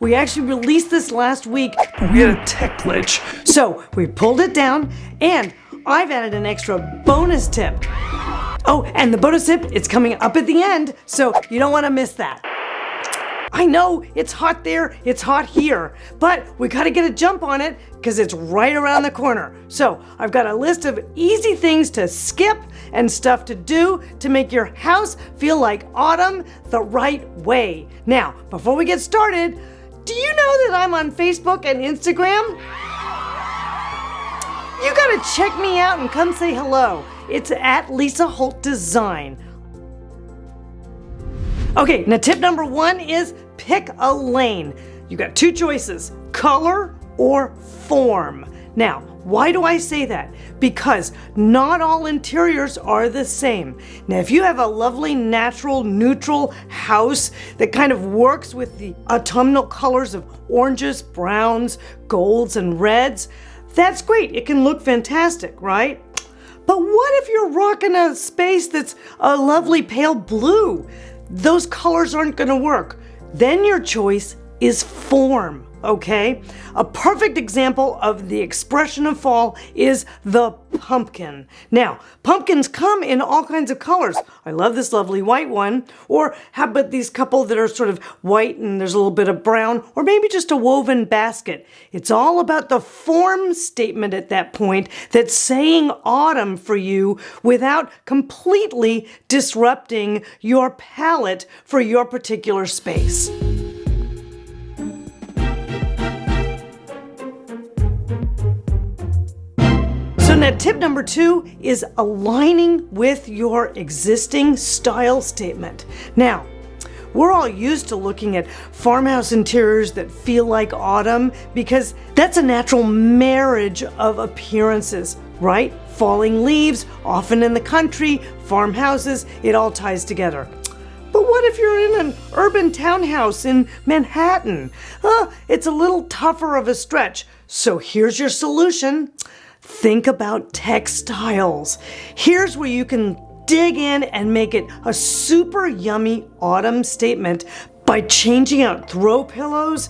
We actually released this last week, but we had a tech glitch. So we pulled it down, and I've added an extra bonus tip. Oh, and the bonus tip, it's coming up at the end, so you don't want to miss that. I know, it's hot there, it's hot here, but we gotta get a jump on it because it's right around the corner. So I've got a list of easy things to skip and stuff to do to make your house feel like autumn the right way. Now, before we get started, do you know that I'm on Facebook and Instagram? You gotta check me out and come say hello. It's at Lisa Holt Design. Okay, now tip number 1 is pick a lane. You got 2 choices, color or form. Now, why do I say that? Because not all interiors are the same. Now, if you have a lovely, natural, neutral house that kind of works with the autumnal colors of oranges, browns, golds, and reds, that's great. It can look fantastic, right? But what if you're rocking a space that's a lovely pale blue? Those colors aren't gonna work. Then your choice is form, okay? A perfect example of the expression of fall is the pumpkin. Now, pumpkins come in all kinds of colors. I love this lovely white one. Or how about these couple that are sort of white and there's a little bit of brown, or maybe just a woven basket. It's all about the form statement at that point that's saying autumn for you without completely disrupting your palette for your particular space. So now tip number 2 is aligning with your existing style statement. Now, we're all used to looking at farmhouse interiors that feel like autumn because that's a natural marriage of appearances, right? Falling leaves, often in the country, farmhouses, it all ties together. But what if you're in an urban townhouse in Manhattan? It's a little tougher of a stretch. So here's your solution. Think about textiles. Here's where you can dig in and make it a super yummy autumn statement by changing out throw pillows,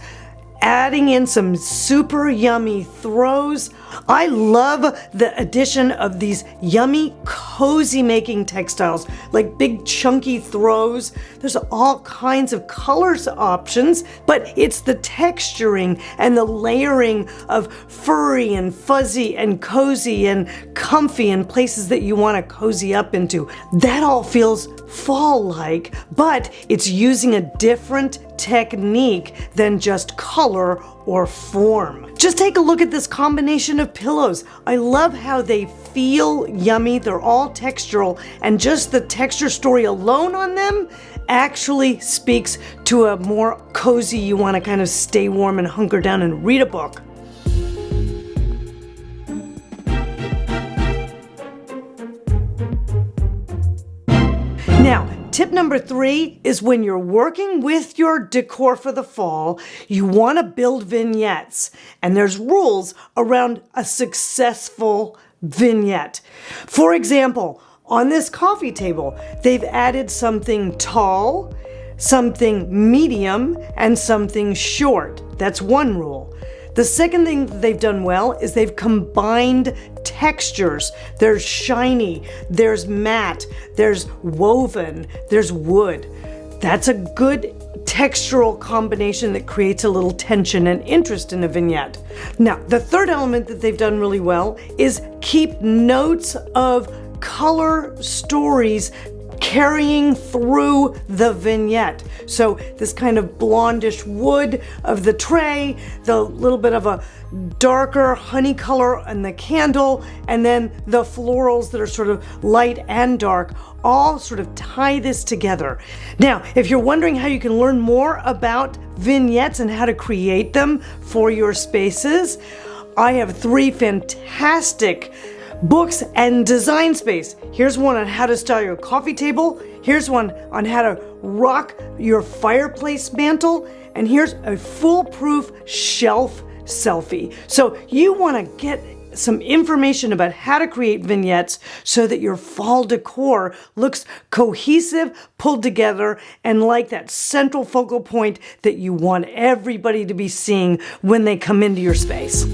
adding in some super yummy throws. I love the addition of these yummy, cozy making textiles, like big chunky throws. There's all kinds of colors options, but it's the texturing and the layering of furry and fuzzy and cozy and comfy and places that you want to cozy up into. That all feels fall-like, but it's using a different technique than just color or form. Just take a look at this combination of pillows. I love how they feel yummy. They're all textural, and just the texture story alone on them actually speaks to a more cozy, you want to kind of stay warm and hunker down and read a book. Now, tip number 3 is when you're working with your decor for the fall, you want to build vignettes. And there's rules around a successful vignette. For example, on this coffee table, they've added something tall, something medium, and something short. That's one rule. The second thing that they've done well is they've combined textures. There's shiny, there's matte, there's woven, there's wood. That's a good textural combination that creates a little tension and interest in a vignette. Now, the third element that they've done really well is keep notes of color stories carrying through the vignette. So this kind of blondish wood of the tray, the little bit of a darker honey color in the candle, and then the florals that are sort of light and dark, all sort of tie this together. Now, if you're wondering how you can learn more about vignettes and how to create them for your spaces, I have 3 fantastic books and DezignSpace. Here's one on how to style your coffee table. Here's one on how to rock your fireplace mantle. And here's a foolproof shelf selfie. So you want to get some information about how to create vignettes so that your fall decor looks cohesive, pulled together, and like that central focal point that you want everybody to be seeing when they come into your space.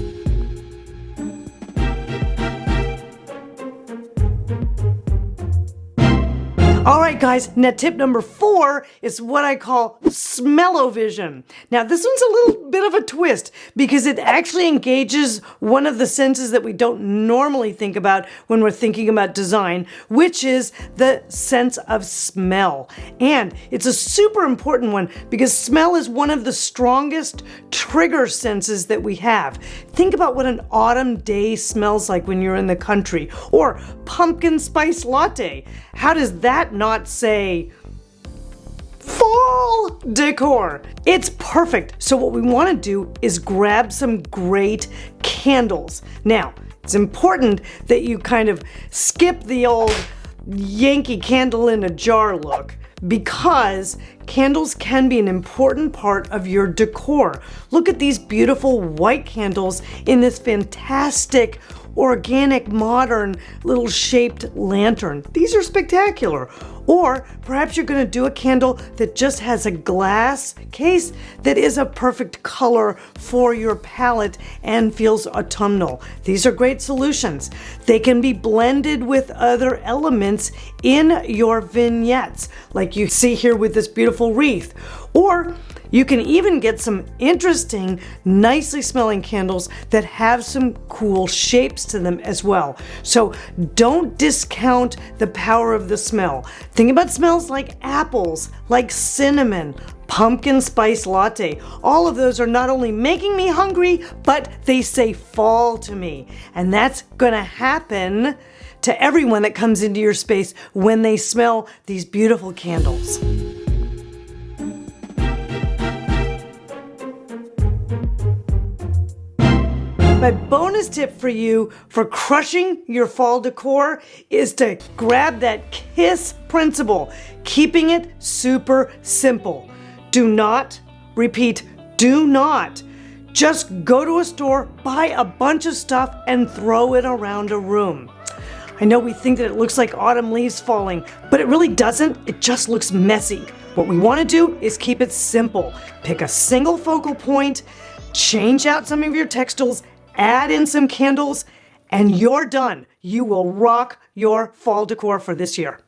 All right, guys, now tip number 4 is what I call Smellovision. Now, this one's a little bit of a twist because it actually engages one of the senses that we don't normally think about when we're thinking about design, which is the sense of smell. And it's a super important one because smell is one of the strongest trigger senses that we have. Think about what an autumn day smells like when you're in the country, or pumpkin spice latte. How does that not say fall decor? It's perfect. So what we want to do is grab some great candles. Now, it's important that you kind of skip the old Yankee candle in a jar look, because candles can be an important part of your decor. Look at these beautiful white candles in this fantastic organic, modern, little shaped lantern. These are spectacular. Or perhaps you're going to do a candle that just has a glass case that is a perfect color for your palette and feels autumnal. These are great solutions. They can be blended with other elements in your vignettes, like you see here with this beautiful wreath. Or you can even get some interesting, nicely smelling candles that have some cool shapes to them as well. So don't discount the power of the smell. Think about smells like apples, like cinnamon, pumpkin spice latte. All of those are not only making me hungry, but they say fall to me. And that's gonna happen to everyone that comes into your space when they smell these beautiful candles. My bonus tip for you for crushing your fall decor is to grab that KISS principle, keeping it super simple. Do not, repeat, do not just go to a store, buy a bunch of stuff, and throw it around a room. I know we think that it looks like autumn leaves falling, but it really doesn't. It just looks messy. What we want to do is keep it simple. Pick a single focal point, change out some of your textiles, add in some candles, and you're done. You will rock your fall decor for this year.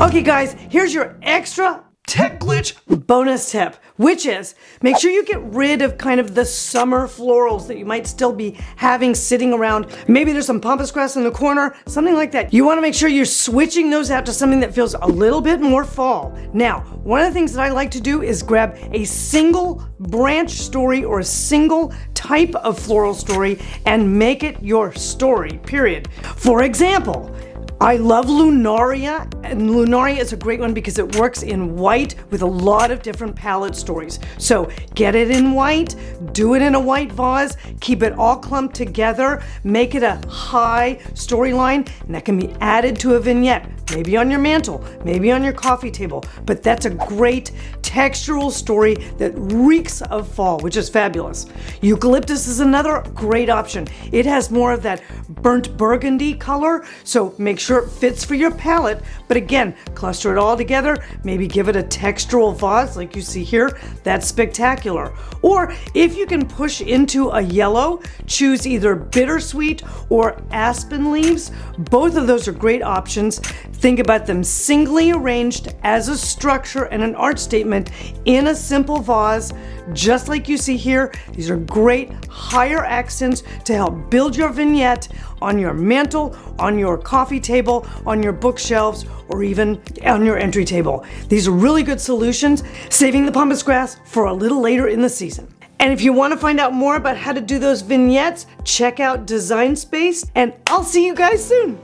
Okay guys, here's your extra tech glitch bonus tip, which is make sure you get rid of kind of the summer florals that you might still be having sitting around. Maybe there's some pampas grass in the corner, something like that. You want to make sure you're switching those out to something that feels a little bit more fall. Now, one of the things that I like to do is grab a single branch story or a single type of floral story and make it your story, period. For example, I love Lunaria, and Lunaria is a great one because it works in white with a lot of different palette stories. So get it in white, do it in a white vase, keep it all clumped together, make it a high storyline, and that can be added to a vignette, maybe on your mantle, maybe on your coffee table. But that's a great textural story that reeks of fall, which is fabulous. Eucalyptus is another great option. It has more of that burnt burgundy color, so make sure it fits for your palette. But again, cluster it all together, maybe give it a textural vase like you see here. That's spectacular. Or if you can push into a yellow, choose either bittersweet or aspen leaves. Both of those are great options. Think about them singly arranged as a structure and an art statement in a simple vase, just like you see here. These are great higher accents to help build your vignette on your mantle, on your coffee table, on your bookshelves, or even on your entry table. These are really good solutions, saving the pampas grass for a little later in the season. And if you want to find out more about how to do those vignettes, check out DezignSpace, and I'll see you guys soon.